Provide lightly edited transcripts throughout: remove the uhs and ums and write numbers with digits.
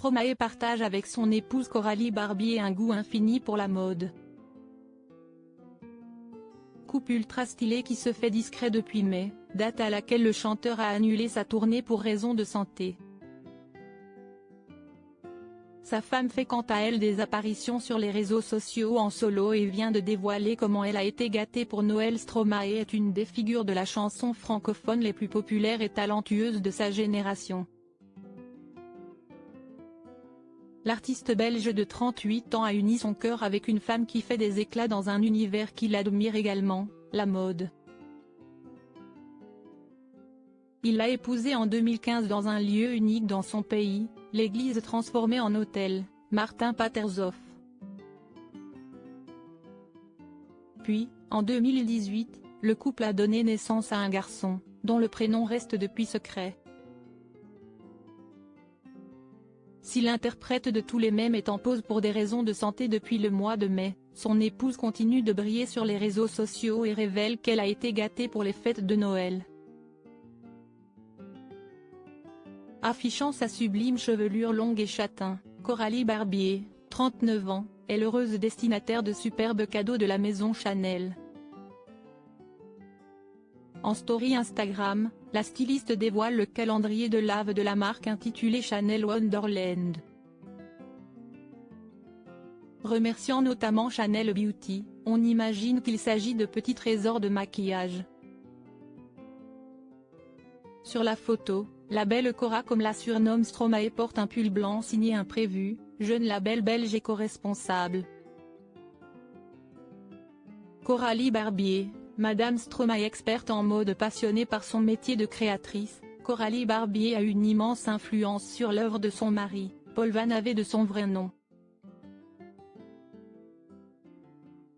Stromae partage avec son épouse Coralie Barbier un goût infini pour la mode. Couple ultra stylé qui se fait discret depuis mai, date à laquelle le chanteur a annulé sa tournée pour raison de santé. Sa femme fait quant à elle des apparitions sur les réseaux sociaux en solo et vient de dévoiler comment elle a été gâtée pour Noël. Stromae est une des figures de la chanson francophone les plus populaires et talentueuses de sa génération. L'artiste belge de 38 ans a uni son cœur avec une femme qui fait des éclats dans un univers qu'il admire également, la mode. Il l'a épousée en 2015 dans un lieu unique dans son pays, l'église transformée en hôtel, Martin Patershof. Puis, en 2018, le couple a donné naissance à un garçon, dont le prénom reste depuis secret. Si l'interprète de tous les mèmes est en pause pour des raisons de santé depuis le mois de mai, son épouse continue de briller sur les réseaux sociaux et révèle qu'elle a été gâtée pour les fêtes de Noël. Affichant sa sublime chevelure longue et châtain, Coralie Barbier, 39 ans, est l'heureuse destinataire de superbes cadeaux de la maison Chanel. En story Instagram, la styliste dévoile le calendrier de l'Avent de la marque intitulé Chanel Wonderland. Remerciant notamment Chanel Beauty, on imagine qu'il s'agit de petits trésors de maquillage. Sur la photo, la belle Cora, comme la surnomme Stromae, porte un pull blanc signé Imprévu, jeune label belge éco-responsable. Coralie Barbier, Madame Stromae, experte en mode passionnée par son métier de créatrice, Coralie Barbier a une immense influence sur l'œuvre de son mari, Paul Van Ave de son vrai nom.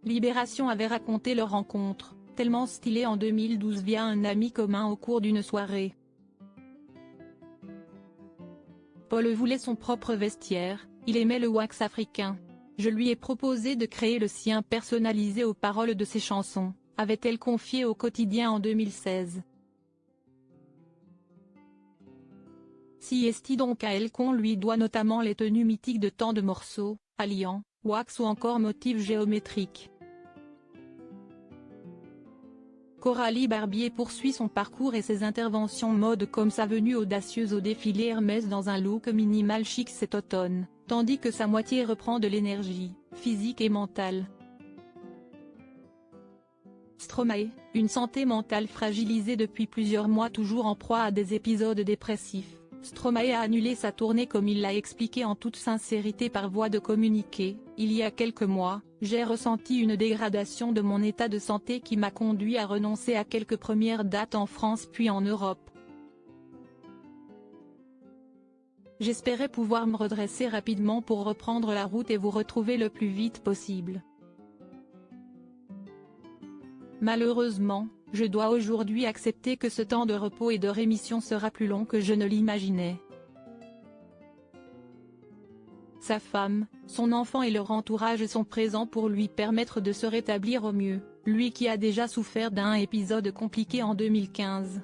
Libération avait raconté leur rencontre, tellement stylée en 2012 via un ami commun au cours d'une soirée. Paul voulait son propre vestiaire, il aimait le wax africain. Je lui ai proposé de créer le sien personnalisé aux paroles de ses chansons, avait-elle confié au Quotidien en 2016. Si est donc à elle qu'on lui doit notamment les tenues mythiques de tant de morceaux, alliant, wax ou encore motifs géométriques. Coralie Barbier poursuit son parcours et ses interventions mode comme sa venue audacieuse au défilé Hermès dans un look minimal chic cet automne, tandis que sa moitié reprend de l'énergie, physique et mentale. Stromae, une santé mentale fragilisée depuis plusieurs mois, toujours en proie à des épisodes dépressifs. Stromae a annulé sa tournée comme il l'a expliqué en toute sincérité par voie de communiqué. Il y a quelques mois, j'ai ressenti une dégradation de mon état de santé qui m'a conduit à renoncer à quelques premières dates en France puis en Europe. J'espérais pouvoir me redresser rapidement pour reprendre la route et vous retrouver le plus vite possible. Malheureusement, je dois aujourd'hui accepter que ce temps de repos et de rémission sera plus long que je ne l'imaginais. Sa femme, son enfant et leur entourage sont présents pour lui permettre de se rétablir au mieux, lui qui a déjà souffert d'un épisode compliqué en 2015.